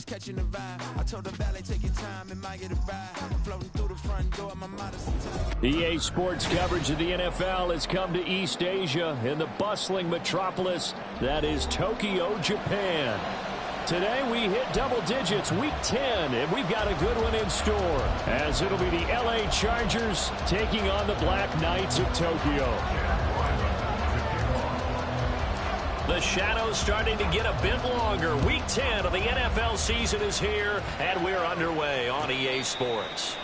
catching the vibe. I told the valet, take your time, admire the ride. Floating through the front door, my modest. EA Sports coverage of the NFL has come to East Asia in the bustling metropolis that is Tokyo, Japan. Today we hit double digits, week 10, and we've got a good one in store, as it'll be the LA Chargers taking on the Black Knights of Tokyo. The shadow's starting to get a bit longer. Week 10 of the NFL season is here, and we're underway on EA Sports.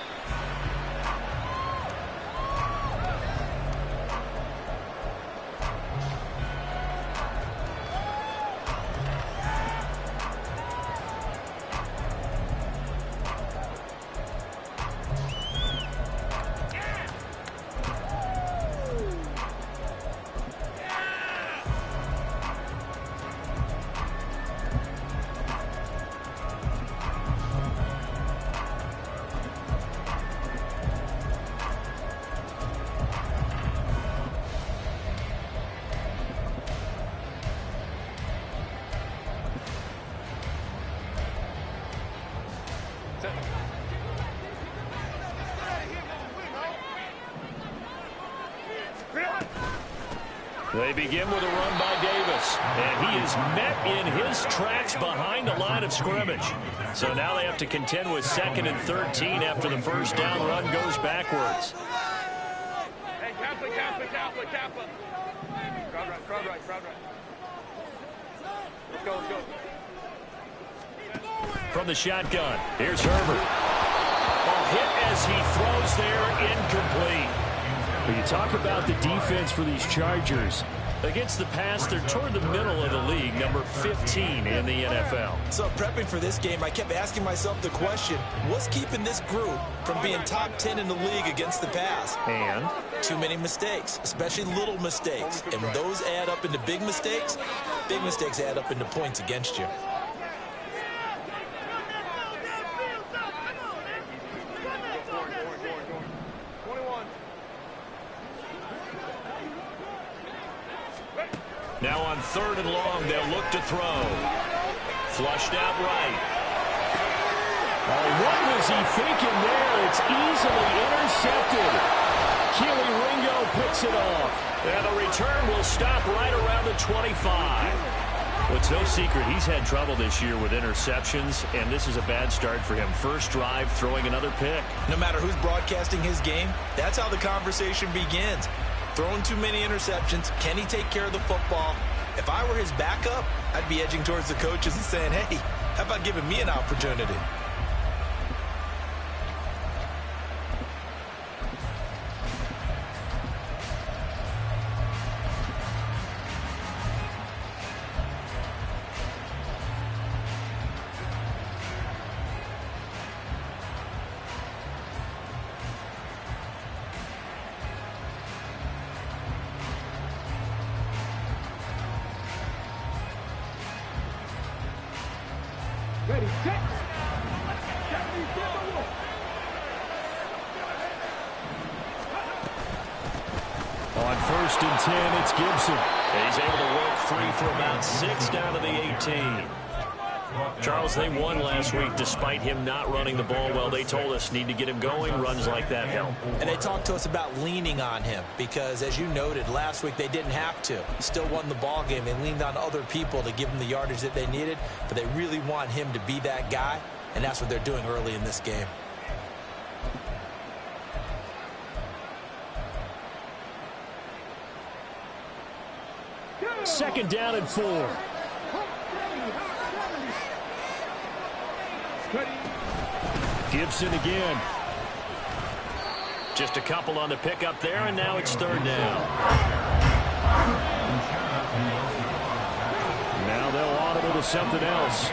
They begin with a run by Davis, and he is met in his tracks behind the line of scrimmage. So now they have to contend with 2nd and 13 after the first down run goes backwards. Hey, Kaplan. Crowd right. Let's go. From the shotgun, here's Herbert. Hit as he throws there, incomplete. But you talk about the defense for these Chargers. Against the pass, they're toward the middle of the league, number 15 in the NFL. So prepping for this game, I kept asking myself the question, what's keeping this group from being top 10 in the league against the pass? And? Too many mistakes, especially little mistakes. And when those add up into big mistakes add up into points against you. Now on 3rd and long, they'll look to throw. Flushed out right. What was he thinking there? It's easily intercepted. Keely Ringo picks it off. And the return will stop right around the 25. Well, it's no secret he's had trouble this year with interceptions, and this is a bad start for him. First drive, throwing another pick. No matter who's broadcasting his game, that's how the conversation begins. Throwing too many interceptions. Can he take care of the football? If I were his backup, I'd be edging towards the coaches and saying, hey, how about giving me an opportunity? Ready, set. On 1st and 10, it's Gibson. He's able to work free for about 6 down to the 18. Charles, they won last week despite him not running the ball well. They told us need to get him going. Runs like that help. And they talked to us about leaning on him because, as you noted, last week they didn't have to. Still won the ball game. They leaned on other people to give them the yardage that they needed, but they really want him to be that guy, and that's what they're doing early in this game. Second down and 4. Gibson again. Just a couple on the pickup there, and now it's 3rd down. Now they'll audible to something else.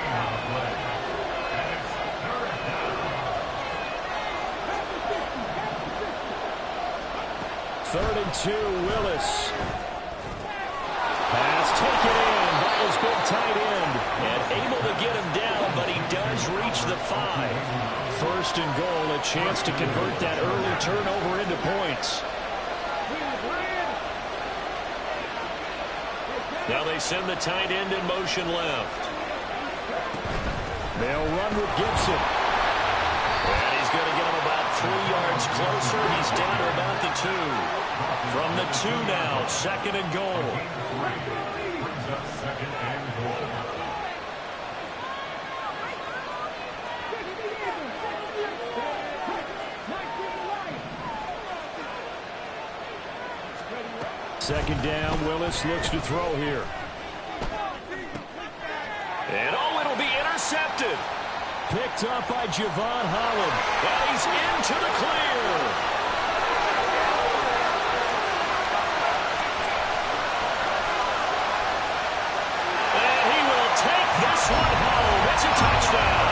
3rd and 2, Willis. Pass taken in by his big tight end. And able to get him down, but he does reach the 5. 1st and goal, a chance to convert that early turnover into points. Now they send the tight end in motion left. They'll run with Gibson. And he's going to get him about 3 yards closer. He's down to about the 2. From the 2 now, 2nd and goal. Second down, Willis looks to throw here. And it'll be intercepted. Picked up by Javon Holland. And he's into the clear. And he will take this one home. It's a touchdown.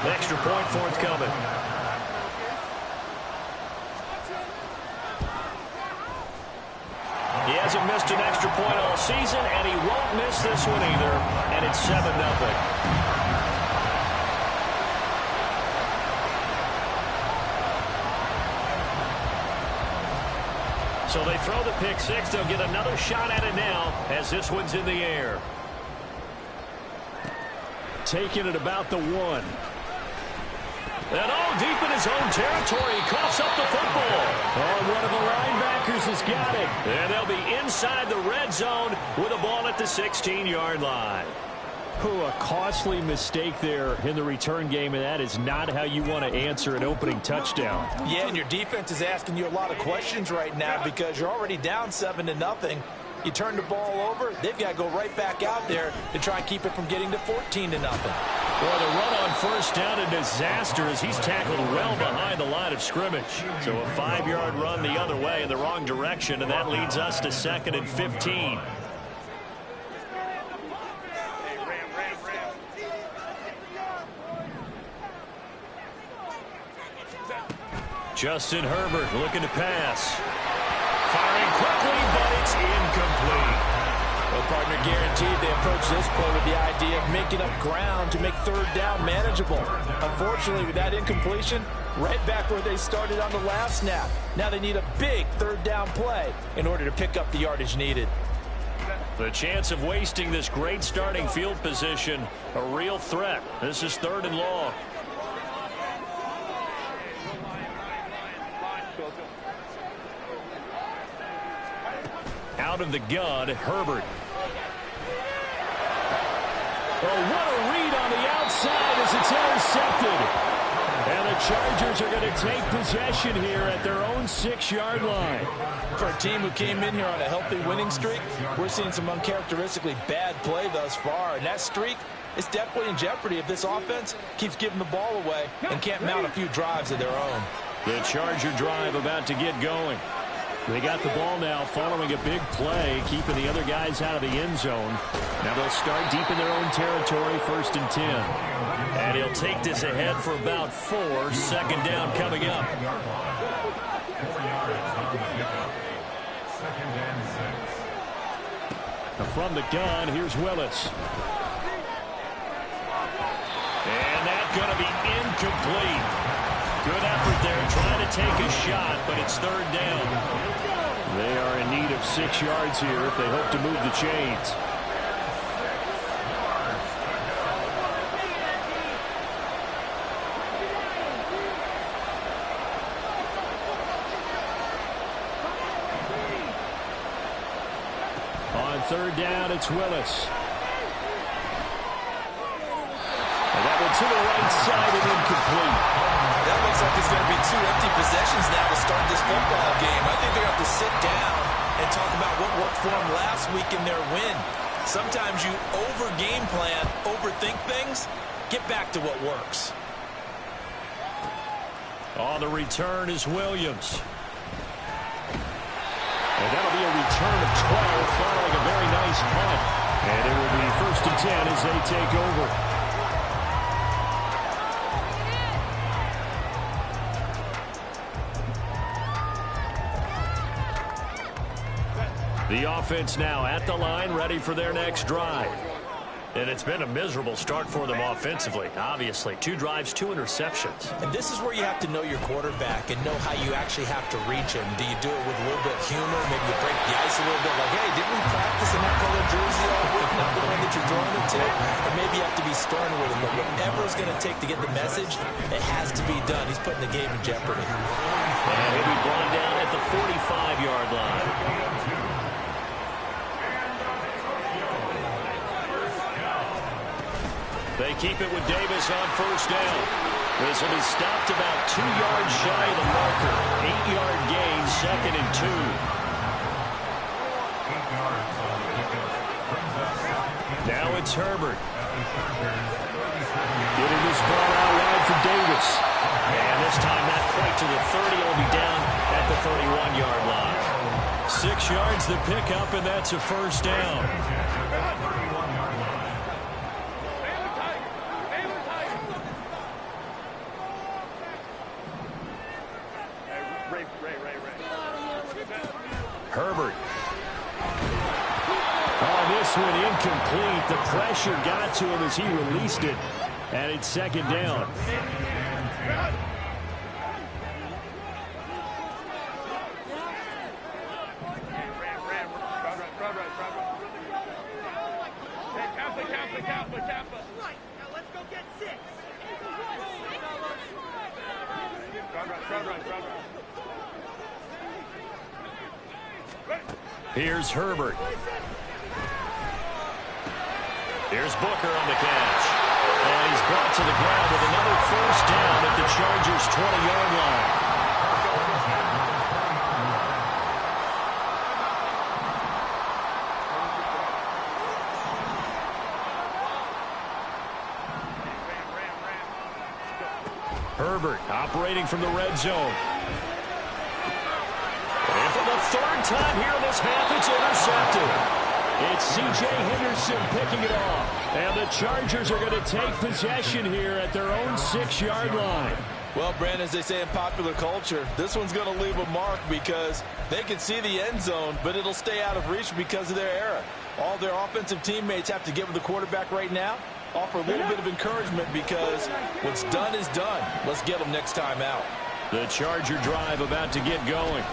Extra point forthcoming. He hasn't missed an extra point all season, and he won't miss this one either. And it's 7-0. So they throw the pick six. They'll get another shot at it now as this one's in the air. Taking it about the 1. And deep in his own territory, he coughs up the football. One of the linebackers has got it. And they'll be inside the red zone with a ball at the 16-yard line. A costly mistake there in the return game, and that is not how you want to answer an opening touchdown. Yeah, and your defense is asking you a lot of questions right now because you're already down 7-0. You turn the ball over, they've got to go right back out there to try and keep it from getting to 14-0. Well, the run on first down, a disaster as he's tackled well behind the line of scrimmage. So a 5-yard run the other way in the wrong direction, and that leads us to 2nd and 15. Justin Herbert looking to pass. Firing quickly, but it's incomplete. Well, partner, guaranteed they approach this play with the idea of making up ground to make 3rd down manageable. Unfortunately, with that incompletion, right back where they started on the last snap. Now they need a big 3rd down play in order to pick up the yardage needed. The chance of wasting this great starting field position, a real threat. This is 3rd and long. Out of the gun, Herbert. What a read on the outside as it's intercepted. And the Chargers are going to take possession here at their own 6-yard line. For a team who came in here on a healthy winning streak, we're seeing some uncharacteristically bad play thus far. And that streak is definitely in jeopardy if this offense keeps giving the ball away and can't mount a few drives of their own. The Charger drive about to get going. They got the ball now following a big play, keeping the other guys out of the end zone. Now they'll start deep in their own territory, 1st and 10. And he'll take this ahead for about 4. 2nd down coming up. From the gun, here's Willis. And that's going to be incomplete. Good effort there, trying to take a shot, but it's 3rd down. They are in need of 6 yards here if they hope to move the chains. On 3rd down, it's Willis. And that one to the right side and incomplete. That looks like it's going to be 2 empty possessions now to start this football game. I think they're going to have to sit down and talk about what worked for them last week in their win. Sometimes you over-game plan, overthink things. Get back to what works. On the return is Williams. And that'll be a return of 12 following a very nice punt. And it will be 1st and 10 as they take over. The offense now at the line, ready for their next drive. And it's been a miserable start for them offensively, obviously. 2 drives, 2 interceptions. And this is where you have to know your quarterback and know how you actually have to reach him. Do you do it with a little bit of humor? Maybe you break the ice a little bit like, hey, didn't we practice in that color jersey all week, not the one that you're throwing it to? Or maybe you have to be stern with him. But whatever it's going to take to get the message, it has to be done. He's putting the game in jeopardy. And he'll be brought down at the 45-yard line. They keep it with Davis on first down. This will be stopped about 2 yards shy of the marker. 8-yard gain, 2nd and 2. Now it's Herbert. Getting this ball out wide for Davis. And this time not quite to the 30. It'll be down at the 31-yard line. 6 yards the pickup, and that's a first down. Herbert. Oh, this one incomplete. The pressure got to him as he released it. And it's 2nd down. Let's go get 6. Here's Herbert. Here's Booker on the catch. And he's brought to the ground with another first down at the Chargers' 20-yard line. Herbert operating from the red zone. And for the 3rd time here in this half, it's intercepted. It's C.J. Henderson picking it off. And the Chargers are going to take possession here at their own 6-yard line. Well, Brandon, as they say in popular culture, this one's going to leave a mark because they can see the end zone, but it'll stay out of reach because of their error. All their offensive teammates have to give the quarterback right now, offer a little bit of encouragement because what's done is done. Let's get them next time out. The Charger drive about to get going.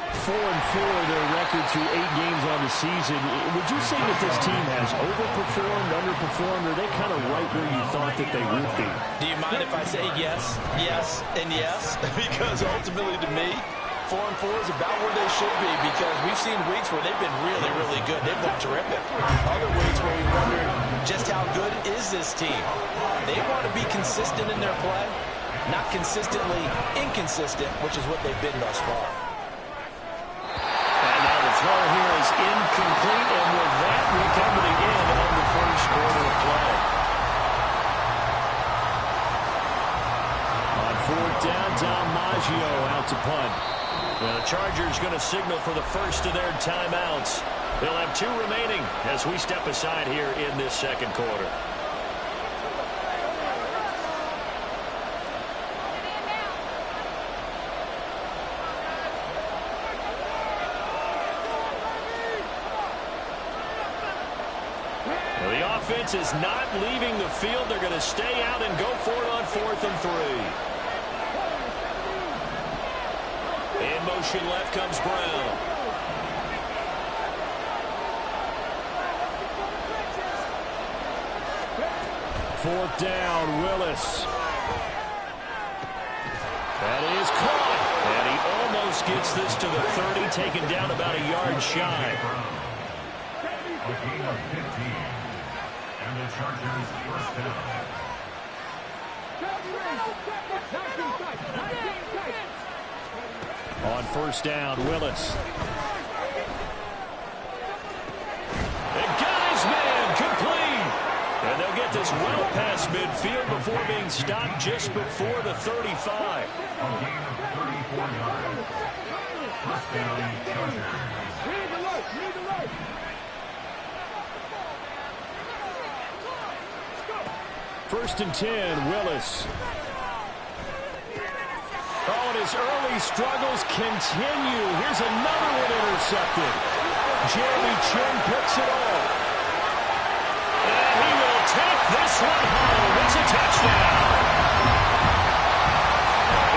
4-4 their record through 8 games on the season. Would you say that this team has overperformed, underperformed, or are they kind of right where you thought that they would be? Do you mind if I say yes, yes, and yes? Because ultimately to me, 4-4 is about where they should be because we've seen weeks where they've been really, really good. They've looked terrific. Other weeks where we wondered just how good is this team. They want to be consistent in their play, not consistently inconsistent, which is what they've been thus far. Throw here is incomplete, and with that, we come to the end of the first quarter of play. On 4th down, Tom Maggio out to punt. Well, the Chargers going to signal for the first of their timeouts. They'll have 2 remaining as we step aside here in this 2nd quarter. The offense is not leaving the field. They're going to stay out and go for it on 4th and 3. In motion left comes Brown. Fourth down, Willis. That is caught. And he almost gets this to the 30, taken down about a yard shy. A gain of 15. And the Chargers first down. On first down, Willis. And got his man complete. And they'll get this well past midfield before being stopped just before the 35. A gain of 34 yards. First down, Chargers. First and 10, Willis. Oh, and his early struggles continue. Here's another one intercepted. Jeremy Chin picks it off. And he will This one home. It's a touchdown.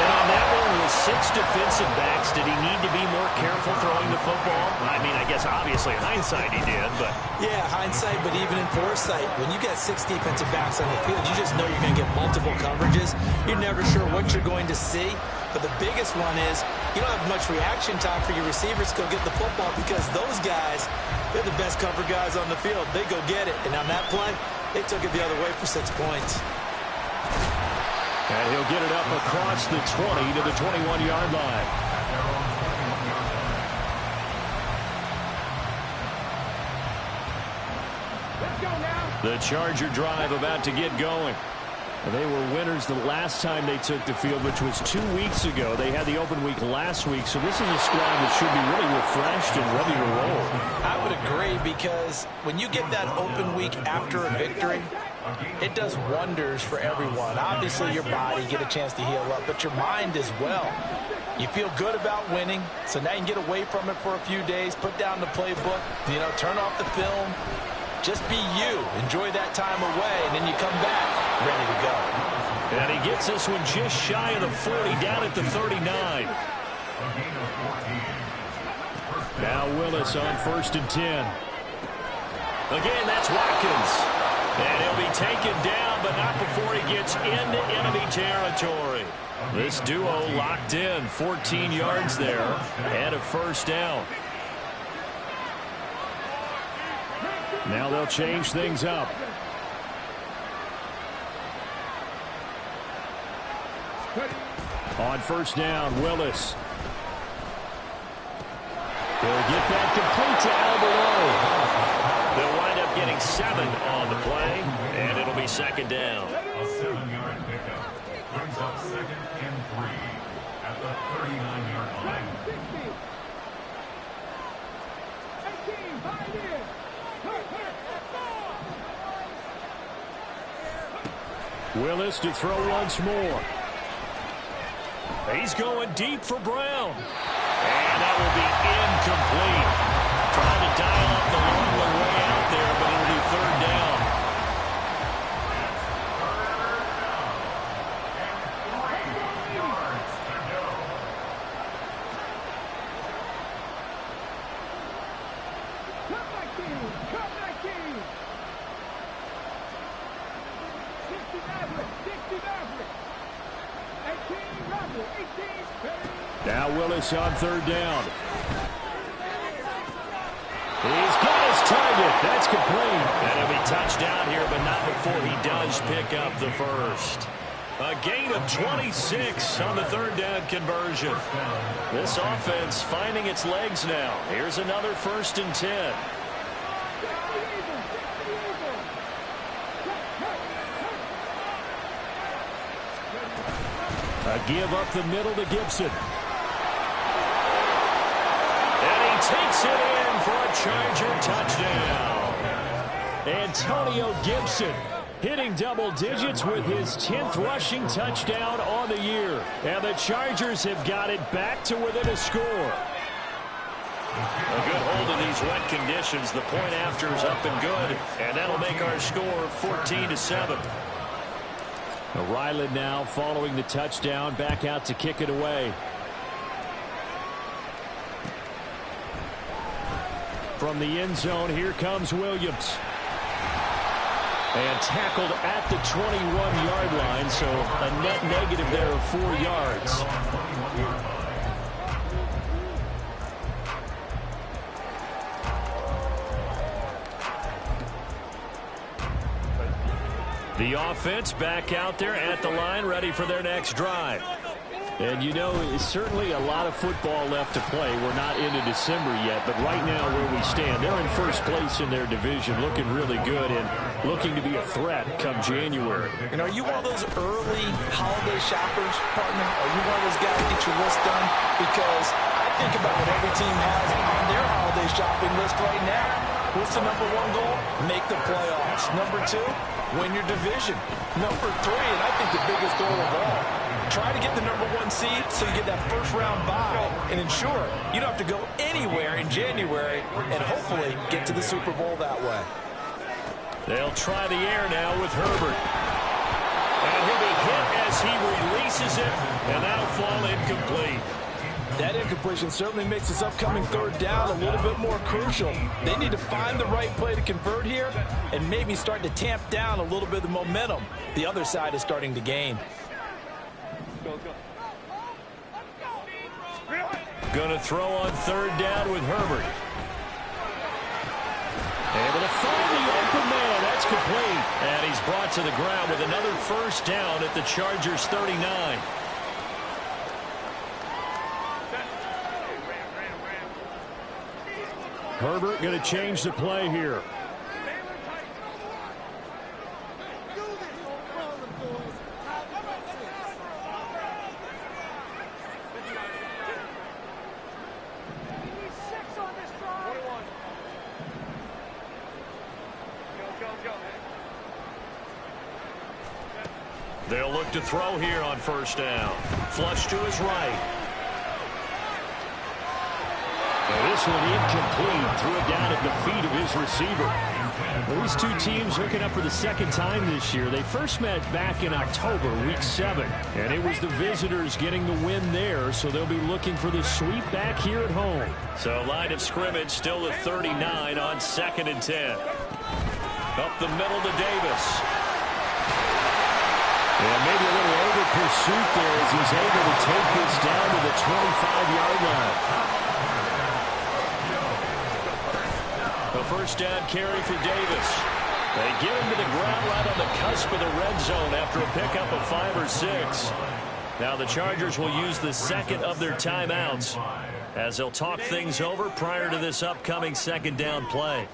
And on that one with 6 defensive backs, did he need to be more careful throwing the football? I mean, I guess obviously in hindsight he did, but... Yeah, hindsight, but even in foresight, when you got 6 defensive backs on the field, you just know you're going to get multiple coverages. You're never sure what you're going to see. But the biggest one is you don't have much reaction time for your receivers to go get the football because those guys, they're the best cover guys on the field. They go get it. And on that play, they took it the other way for 6 points. And he'll get it up across the 20 to the 21-yard line. Let's go now. The Charger drive about to get going. They were winners the last time they took the field, which was 2 weeks ago. They had the open week last week, so this is a squad that should be really refreshed and ready to roll. I would agree because when you get that open week after a victory, it does wonders for everyone. Obviously, your body, get a chance to heal up, but your mind as well. You feel good about winning, so now you can get away from it for a few days, put down the playbook, turn off the film. Just be you. Enjoy that time away, and then you come back ready to go. And he gets this one just shy of the 40, down at the 39. Now Willis on 1st and 10. Again, that's Watkins. And he'll be taken down, but not before he gets into enemy territory. This duo locked in, 14 yards there, and a 1st down. Now they'll change things up. On 1st down, Willis. He'll get that complete to Alberto. They'll wind up getting 7 on the play, and it'll be 2nd down. A 7-yard pickup brings up 2nd and 3 at the 39-yard line. 18, 5 years. Willis to throw once more. He's going deep for Brown. And that will be incomplete. Trying to dial up the long way out there, but it'll be 3rd down. Now Willis on 3rd down. He's got his target. That's complete. And he'll be touchdown here, but not before he does pick up the 1st. A gain of 26 on the 3rd down conversion. This offense finding its legs now. Here's another 1st and 10. A give up the middle to Gibson. And he takes it in for a Charger touchdown. Antonio Gibson hitting double digits with his 10th rushing touchdown on the year. And the Chargers have got it back to within a score. A good hold of these wet conditions. The point after is up and good. And that'll make our score 14-7. Ryland now following the touchdown, back out to kick it away. From the end zone, here comes Williams. And tackled at the 21-yard line, so a net negative there of 4 yards. The offense back out there at the line, ready for their next drive. And you know, it's certainly a lot of football left to play. We're not into December yet, but right now where we stand, they're in 1st place in their division, looking really good and looking to be a threat come January. And are you one of those early holiday shoppers, partner? Are you one of those guys that get your list done? Because I think about what every team has on their holiday shopping list right now. What's the #1 goal? Make the playoffs. #2, win your division. #3, and I think the biggest goal of all, try to get the #1 seed so you get that 1st-round bye and ensure you don't have to go anywhere in January and hopefully get to the Super Bowl that way. They'll try the air now with Herbert. And he'll be hit as he releases it, and that'll fall incomplete. That incompletion certainly makes this upcoming third down a little bit more crucial. They need to find the right play to convert here and maybe start to tamp down a little bit of the momentum the other side is starting to gain. Going to throw on third down with Herbert. Able to find the open man. That's complete. And he's brought to the ground with another first down at the Chargers' 39. Herbert going to change the play here. They'll look to throw here on first down. Flush to his right. And this one incomplete. Threw it down at the feet of his receiver. Well, these two teams hooking up for the second time this year. They first met back in October, week 7. And it was the visitors getting the win there, so they'll be looking for the sweep back here at home. So line of scrimmage still at 39 on 2nd and 10. Up the middle to Davis. And maybe a little over pursuit there as he's able to take this down to the 25-yard line. A first down carry for Davis. They get him to the ground right on the cusp of the red zone after a pickup of 5 or 6. Now the Chargers will use the second of their timeouts as they'll talk things over prior to this upcoming second down play.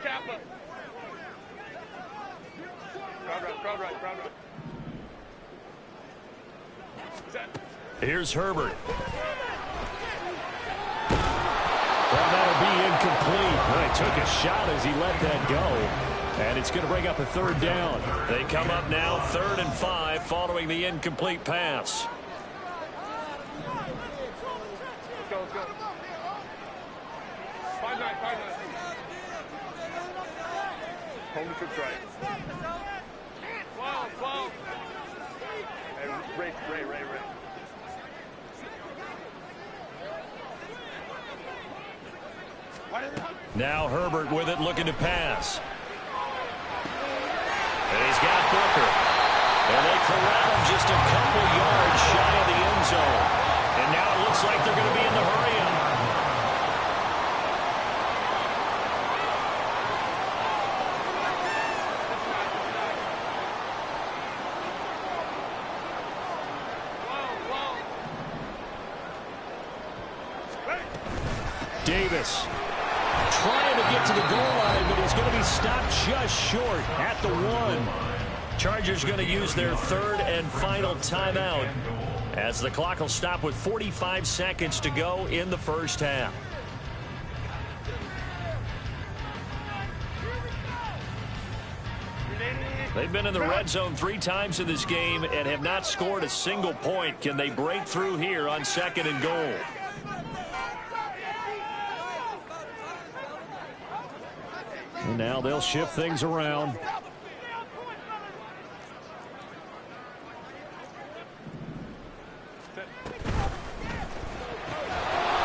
Kappa. Crowd right. Here's Herbert. Well, that'll be incomplete. Well, he took a shot as he let that go. And it's going to bring up a third down. They come up now 3rd and 5 following the incomplete pass. Let's go. 5-9. Hold the troops right. 12. Hey, Ray. Now Herbert with it, looking to pass. And he's got Booker. And they corral him just a couple yards shy of the end zone. And now it looks like they're going to be in the hurry-up. Davis trying to get to the goal line, but he's going to be stopped just short at the 1. Chargers going to use their 3rd and final timeout as the clock will stop with 45 seconds to go in the first half. They've been in the red zone 3 times in this game and have not scored a single point. Can they break through here on 2nd and goal? And now they'll shift things around.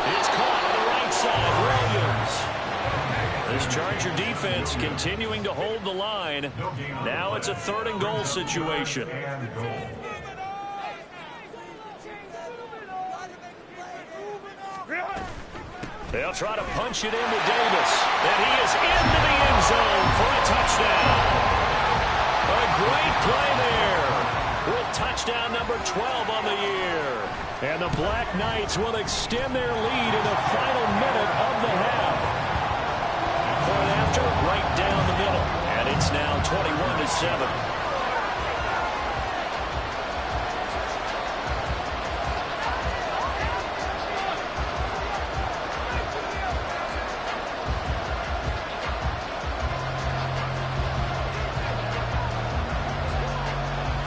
It's caught on the right side. Williams. This Charger defense continuing to hold the line. Now it's a 3rd and goal situation. They'll try to punch it into Davis. And he is into the end zone for a touchdown. A great play there with touchdown number 12 on the year. And the Black Knights will extend their lead in the final minute of the half. Point after, right down the middle. And it's now 21-7.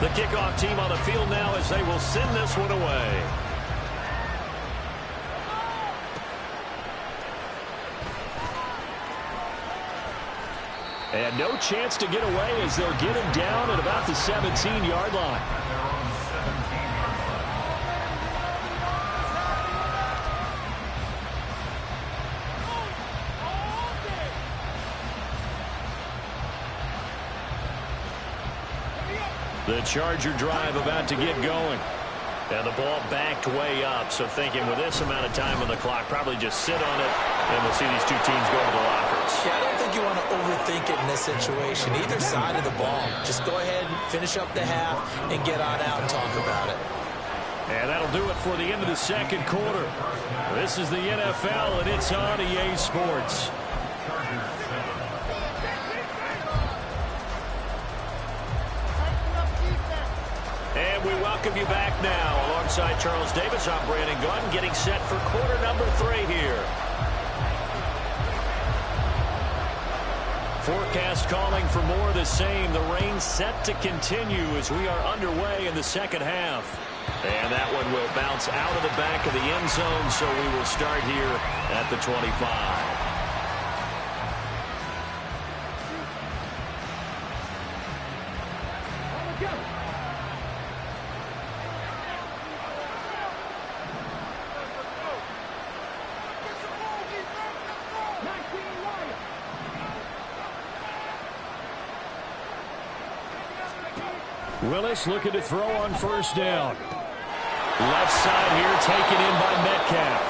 The kickoff team on the field now as they will send this one away. And no chance to get away as they'll get him down at about the 17-yard line. The Charger drive about to get going. And the ball backed way up. So thinking with this amount of time on the clock, probably just sit on it, and we'll see these two teams go to the lockers. Yeah, I don't think you want to overthink it in this situation. Either side of the ball. Just go ahead and finish up the half and get on out and talk about it. And that'll do it for the end of the second quarter. This is the NFL, and it's on EA Sports. And we welcome you back now. Alongside Charles Davis, I'm Brandon Gunn, getting set for quarter number 3 here. Forecast calling for more of the same. The rain set to continue as we are underway in the second half. And that one will bounce out of the back of the end zone, so we will start here at the 25. Willis looking to throw on first down. Left side here taken in by Metcalf.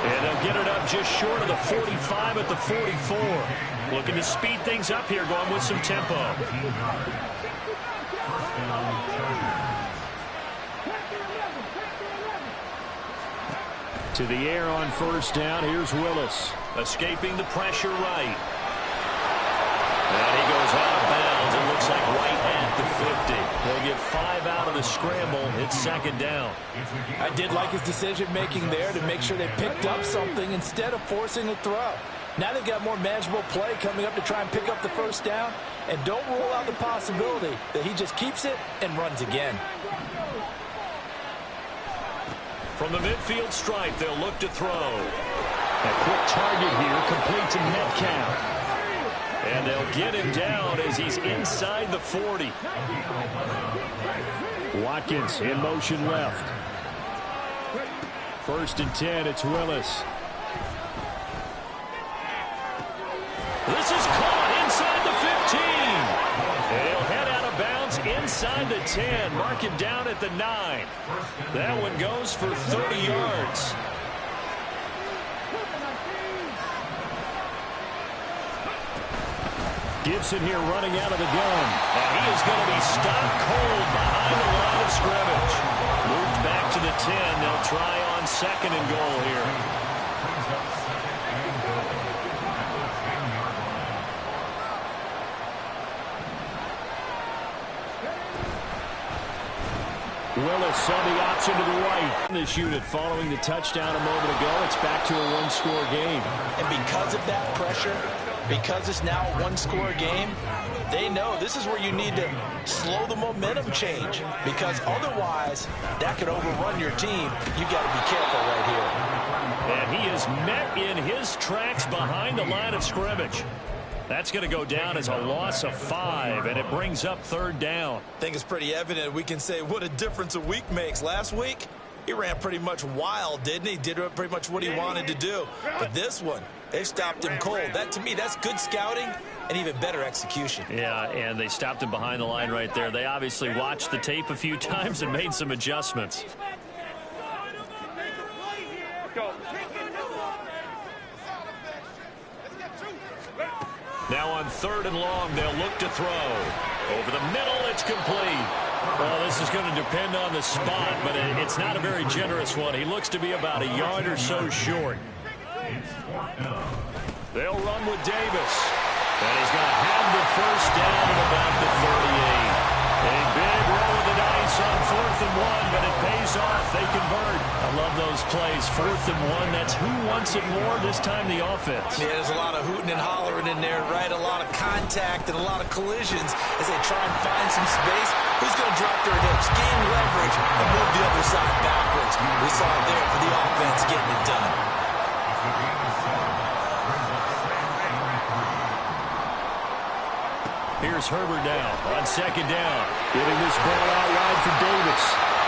And they'll get it up just short of the 45 at the 44. Looking to speed things up here, going with some tempo. To the air on first down. Here's Willis. Escaping the pressure right. And he goes out of bounds. It looks like right at the 50. They'll get 5 out of the scramble. It's second down. I did like his decision-making there to make sure they picked up something instead of forcing a throw. Now they've got more manageable play coming up to try and pick up the first down. And don't rule out the possibility that he just keeps it and runs again. From the midfield stripe, they'll look to throw. A quick target here, complete to Metcalf. And they'll get him down as he's inside the 40. Watkins in motion left. First and 10, it's Willis. This is caught inside the 15. And he'll head out of bounds inside the 10. Mark him down at the 9. That one goes for 30 yards. Gibson here running out of the gun. And he is going to be stopped cold behind the line of scrimmage. Moved back to the 10. They'll try on second and goal here. Willis on the option to the right. This unit following the touchdown a moment ago. It's back to a one-score game. And because of that pressure, because it's now a one-score game, they know this is where you need to slow the momentum change, because otherwise that could overrun your team. You got to be careful right here. And he is met in his tracks behind the line of scrimmage. That's going to go down as a loss of 5, and it brings up third down. I think it's pretty evident. We can say what a difference a week makes. Last week, he ran pretty much wild, didn't he? Did pretty much what he wanted to do. But this one, they stopped him cold. That, to me, that's good scouting and even better execution. Yeah, and they stopped him behind the line right there. They obviously watched the tape a few times and made some adjustments. Now on third and long, they'll look to throw. Over the middle, it's complete. Well, this is going to depend on the spot, but it's not a very generous one. He looks to be about a yard or so short. They'll run with Davis. And he's going to have the first down at about the 38. A big roll of the dice Davis on 4th and 1, but it pays off. They convert. I love those plays. 4th and 1. That's who wants it more, this time the offense. Yeah, there's a lot of hooting and hollering in there, right? A lot of contact and a lot of collisions as they try and find some space. Who's going to drop their hips, gain leverage, and move the other side backwards? We saw it there for the offense getting it done. Here's Herbert now on 2nd down. Giving this ball out wide for Davis.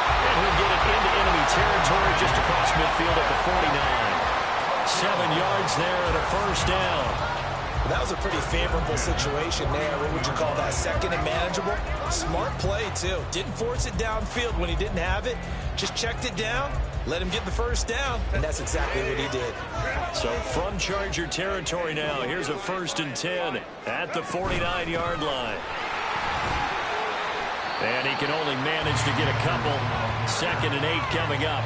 And he'll get it into enemy territory just across midfield at the 49. 7 yards there and a 1st down. That was a pretty favorable situation there. What would you call that? 2nd and manageable? Smart play, too. Didn't force it downfield when he didn't have it. Just checked it down, let him get the 1st down, and that's exactly what he did. So from Charger territory now, here's a 1st and 10 at the 49-yard line. And he can only manage to get a couple. 2nd and 8 coming up.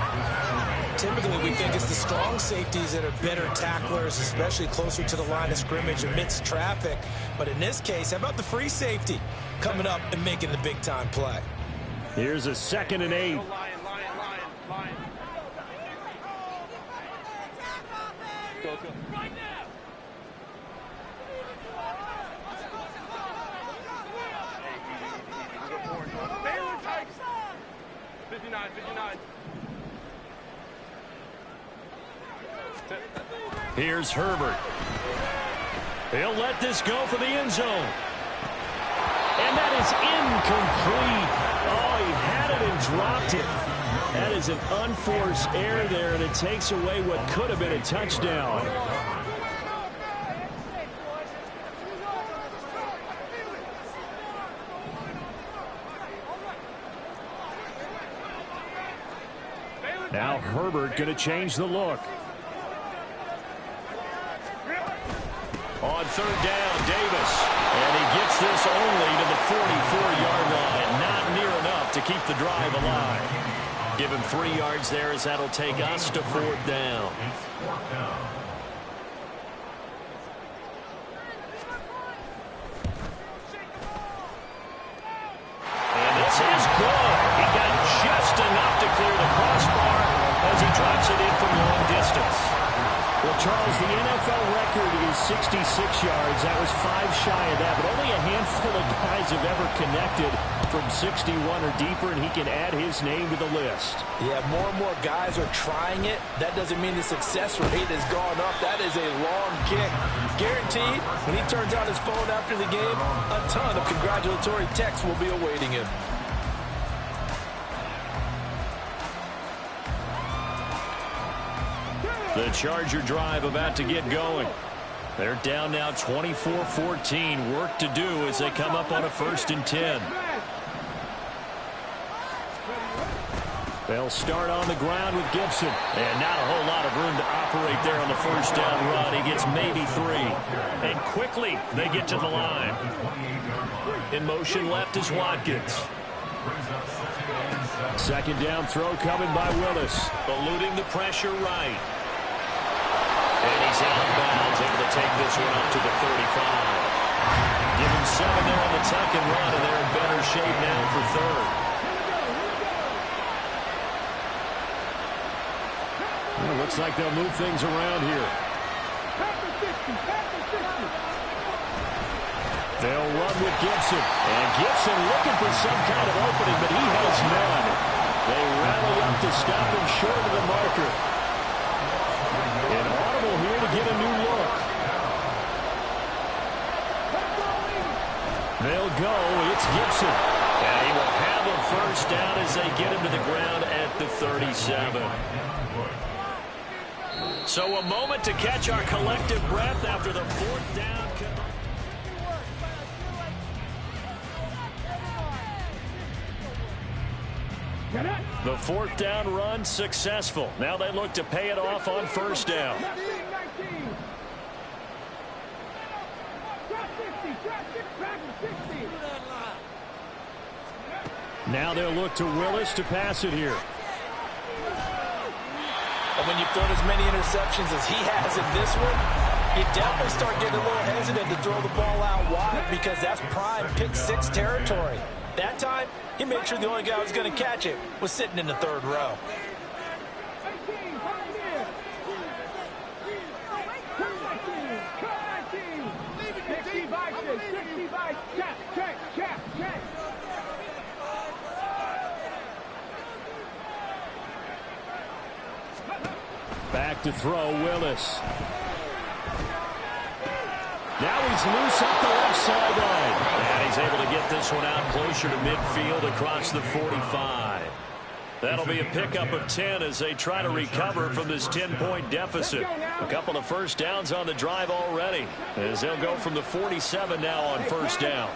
Typically, we think it's the strong safeties that are better tacklers, especially closer to the line of scrimmage amidst traffic. But in this case, how about the free safety coming up and making the big-time play? Here's a 2nd and 8. Lion. Go. Right now. Hey, Baylor Tigers. 59. Here's Herbert. He'll let this go for the end zone. And that is incomplete. Oh, he had it and dropped it. That is an unforced error there, and it takes away what could have been a touchdown. Now Herbert going to change the look. On 3rd down, Davis. And he gets this only to the 44-yard line. Not near enough to keep the drive alive. Give him 3 yards there as that'll take us to 4th down. And this is good. He got just enough to clear the crossbar as he drops it in from long distance. Well, Charles, the NFL record is 66 yards. That was 5 shy of that, but only a handful of guys have ever connected from 61 or deeper, and he can add his name to the list. Yeah, more and more guys are trying it. That doesn't mean the success rate has gone up. That is a long kick. Guaranteed, when he turns on his phone after the game, a ton of congratulatory texts will be awaiting him. The Charger drive about to get going. They're down now 24-14. Work to do as they come up on a 1st and 10. They'll start on the ground with Gibson. And not a whole lot of room to operate there on the 1st down run. He gets maybe 3. And quickly they get to the line. In motion left is Watkins. 2nd down throw coming by Willis. Eluding the pressure right. And he's out of bounds, able to take this one up to the 35. Give him 7 there on the tuck and run, and they're in better shape now for 3rd. Well, looks like they'll move things around here. They'll run with Gibson. And Gibson looking for some kind of opening, but he has none. They rally up to stop him short of the marker. And Audible here to get a new look. They'll go. It's Gibson. And he will have a 1st down as they get him to the ground at the 37. So a moment to catch our collective breath after the 4th down. The 4th down run successful. Now they look to pay it off on 1st down. Now they'll look to Willis to pass it here. And when you've thrown as many interceptions as he has in this one, you definitely start getting a little hesitant to throw the ball out wide because that's prime pick 6 territory. That time, he made sure the only guy who was going to catch it was sitting in the third row. Back to throw, Willis. Now he's loose up the left sideline. And he's able to get this one out closer to midfield across the 45. That'll be a pickup of 10 as they try to recover from this 10-point deficit. A couple of first downs on the drive already, as they'll go from the 47 now on first down.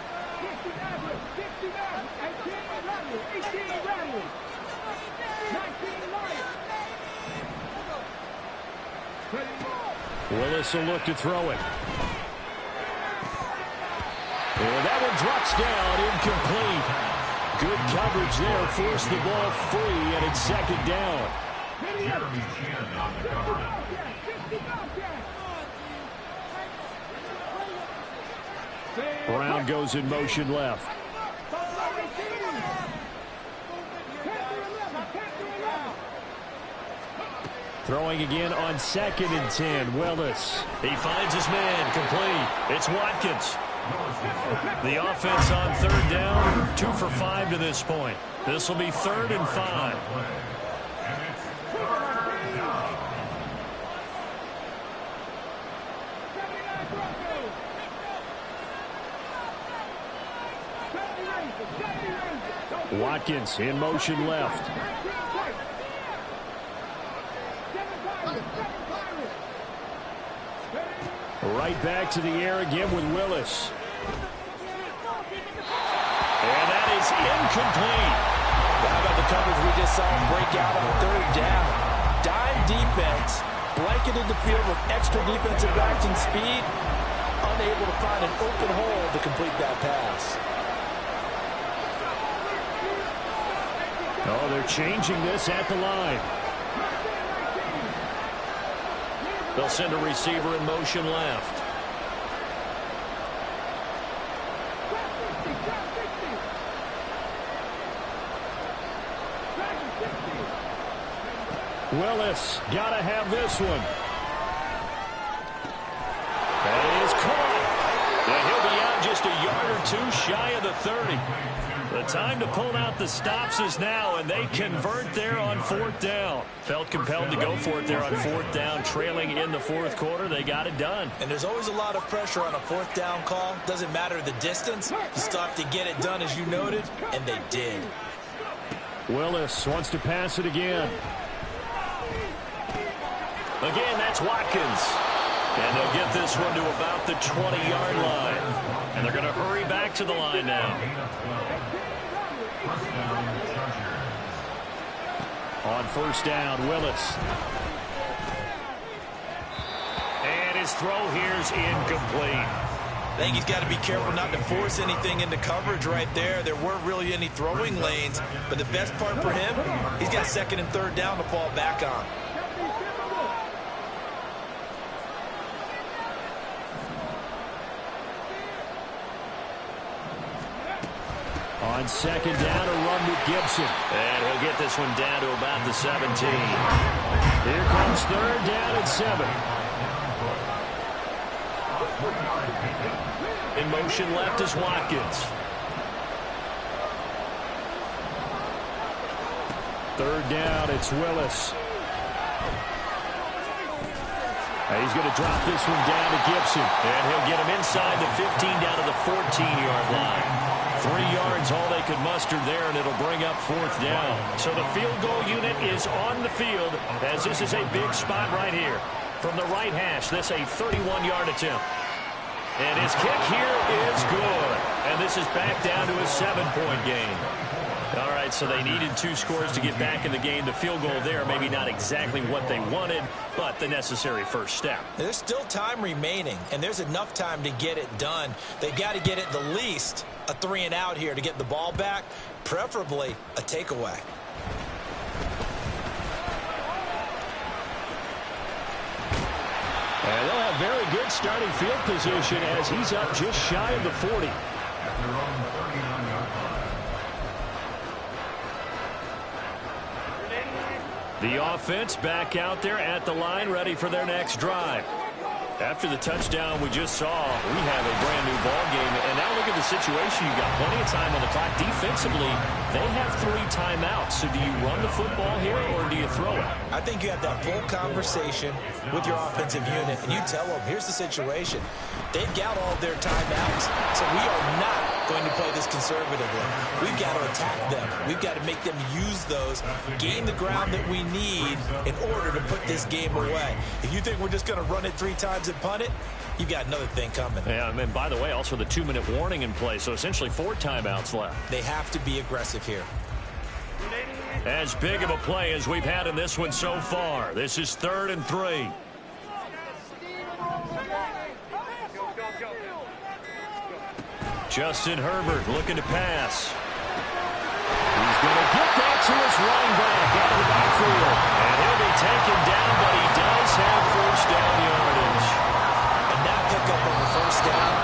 Willis will look to throw it. And that one drops down, incomplete. Good coverage there, forced the ball free, and it's second down. Jeremy Chin on the cover. Brown goes in motion left. Throwing again on 2nd and 10, Willis. He finds his man, complete. It's Watkins. The offense on third down, 2 for 5 to this point. This will be 3rd and 5. And it's third down. Watkins in motion left. Right back to the air again with Willis. And that is incomplete. How about the coverage we just saw break out on third down? Dime defense, blanketed the field with extra defensive backs and speed, unable to find an open hole to complete that pass. Oh, they're changing this at the line. They'll send a receiver in motion left. Willis, gotta have this one. That is caught. And he'll be out just a yard or 2 shy of the 30. The time to pull out the stops is now, and they convert there on 4th down. Felt compelled to go for it there on 4th down, trailing in the 4th quarter. They got it done. And there's always a lot of pressure on a 4th down call. Doesn't matter the distance. You still have to get it done, as you noted, and they did. Willis wants to pass it again. Again, that's Watkins. And they'll get this one to about the 20-yard line. And they're going to hurry back to the line now. On first down, Willis. And his throw here's incomplete. I think he's got to be careful not to force anything into coverage right there. There weren't really any throwing lanes. But the best part for him, he's got 2nd and 3rd down to fall back on. On 2nd down, a run with Gibson. And he'll get this one down to about the 17. Here comes 3rd down and 7. In motion left is Watkins. 3rd down, it's Willis. And he's going to drop this one down to Gibson. And he'll get him inside the 15 down to the 14-yard line. 3 yards, all they could muster there, and it'll bring up 4th down. So the field goal unit is on the field, as this is a big spot right here. From the right hash, this a 31-yard attempt. And his kick here is good. And this is back down to a 7-point game. All right, so they needed 2 scores to get back in the game. The field goal there, maybe not exactly what they wanted, but the necessary first step. There's still time remaining, and there's enough time to get it done. They've got to get it the least a 3 and out here to get the ball back, preferably a takeaway. And they'll have very good starting field position as he's up just shy of the 40. The offense back out there at the line, ready for their next drive. After the touchdown we just saw, we have a brand-new ball game. And now look at the situation. You've got plenty of time on the clock. Defensively, they have 3 timeouts. So do you run the football here or do you throw it? I think you have that full conversation with your offensive unit, and you tell them, here's the situation. They've got all of their timeouts, so we are not going to play this conservatively. We've got to attack them. We've got to make them use those, gain the ground that we need in order to put this game away. If you think we're just going to run it 3 times and punt it, you've got another thing coming. Yeah, and by the way, also the 2-minute warning in play, so essentially 4 timeouts left. They have to be aggressive here. As big of a play as we've had in this one so far. This is 3rd and 3. Justin Herbert looking to pass. He's going to get that to his running back out of the backfield. And he'll be taken down, but he does have first down yardage. And that pickup of the first down,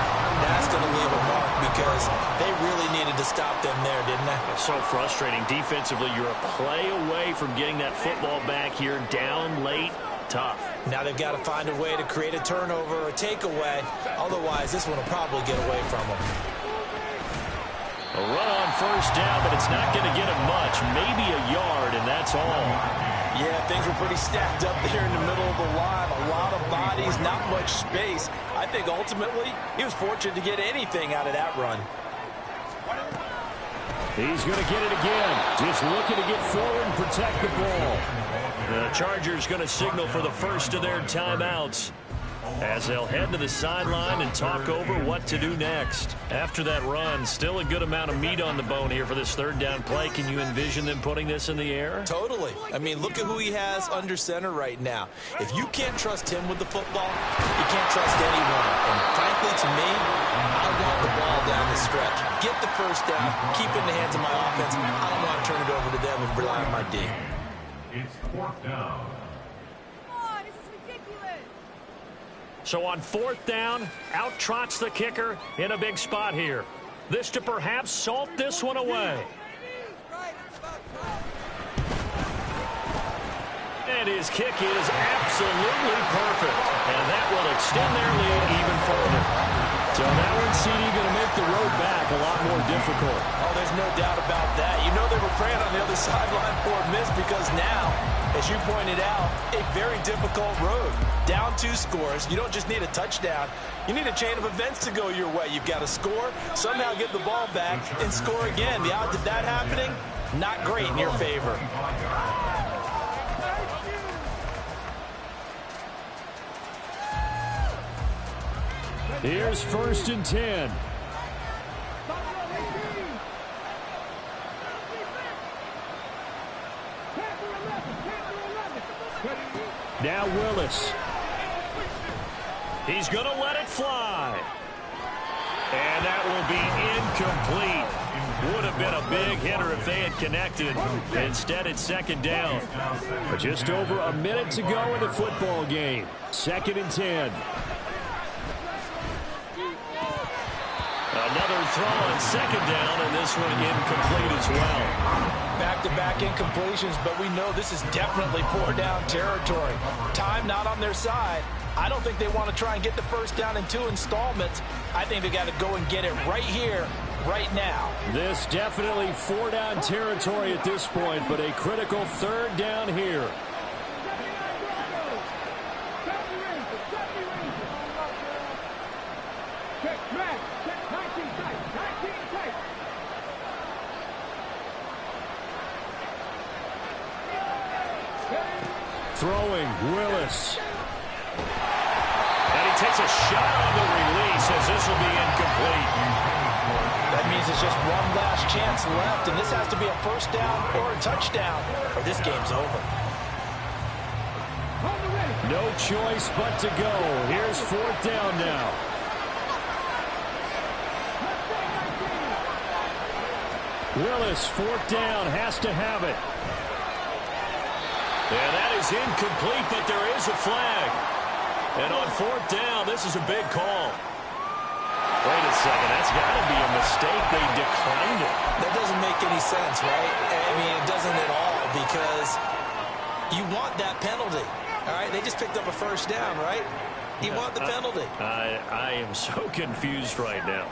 that's going to leave a mark because they really needed to stop them there, didn't they? It's so frustrating. Defensively, you're a play away from getting that football back here down late. Tough. Now they've got to find a way to create a turnover or a takeaway. Otherwise, this one will probably get away from them. A run on first down, but it's not going to get him much. Maybe a yard, and that's all. Yeah, things were pretty stacked up there in the middle of the line. A lot of bodies, not much space. I think ultimately he was fortunate to get anything out of that run. He's going to get it again. Just looking to get forward and protect the ball. The Chargers going to signal for the first of their timeouts as they'll head to the sideline and talk over what to do next. After that run, still a good amount of meat on the bone here for this 3rd down play. Can you envision them putting this in the air? Totally. I mean, look at who he has under center right now. If you can't trust him with the football, you can't trust anyone. And frankly, to me, I want the ball down the stretch. Get the first down, keep it in the hands of my offense. I don't want to turn it over to them and rely on my D. It's 4th down. So on 4th down, out trots the kicker in a big spot here. This to perhaps salt this one away. And his kick is absolutely perfect. And that will extend their lead even further. So now CD going to make the road back a lot more difficult. Oh, there's no doubt about that. You know they were praying on the other sideline for a miss because now, as you pointed out, a very difficult road. Down 2 scores. You don't just need a touchdown. You need a chain of events to go your way. You've got to score, somehow get the ball back, and score again. The odds of that happening, not great in your favor. Here's 1st and 10. Now Willis. He's going to let it fly. And that will be incomplete. Would have been a big hitter if they had connected. Instead, it's 2nd down. Just over a minute to go in the football game. 2nd and 10. Another throw on 2nd down, and this one incomplete as well. Back-to-back incompletions, but we know this is definitely 4-down territory. Time not on their side. I don't think they want to try and get the first down in 2 installments. I think they got to go and get it right here, right now. This definitely 4-down territory at this point, but a critical 3rd down here. Throwing, Willis. And he takes a shot on the release as this will be incomplete. That means it's just one last chance left, and this has to be a first down or a touchdown, or this game's over. No choice but to go. Here's 4th down now. Willis, 4th down, has to have it. And that is incomplete, but there is a flag. And on 4th down, this is a big call. Wait a second, that's got to be a mistake. They declined it. That doesn't make any sense, right? I mean, it doesn't at all, because You want that penalty. All right, they just picked up a first down, right? You want the penalty. I am so confused right now.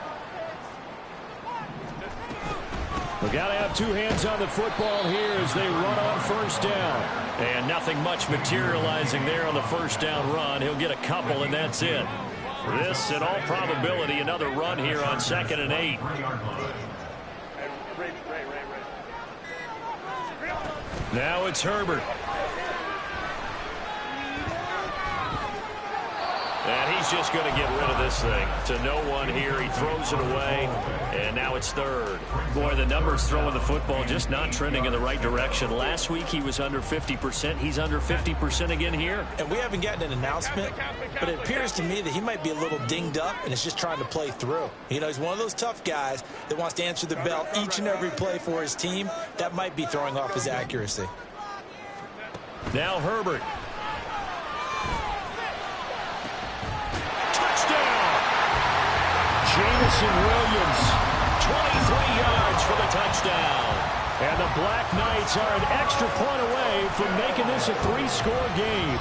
We got to have two hands on the football here as they run on first down. And nothing much materializing there on the first down run. He'll get a couple, and that's it. This, in all probability, another run here on 2nd and 8. Now it's Herbert. And he's just going to get rid of this thing to no one here. He throws it away, and now it's 3rd. Boy, the numbers throwing the football just not trending in the right direction. Last week he was under 50%. He's under 50% again here. And we haven't gotten an announcement, but it appears to me that he might be a little dinged up and is just trying to play through. You know, he's one of those tough guys that wants to answer the bell each and every play for his team. That might be throwing off his accuracy. Now Herbert. Jamison Williams, 23 yards for the touchdown. And the Black Knights are an extra point away from making this a 3-score game.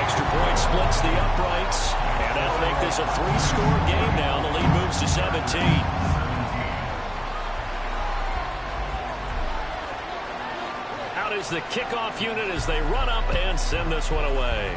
Extra point splits the uprights, and that'll make this a 3-score game now. The lead moves to 17. Out is the kickoff unit as they run up and send this one away.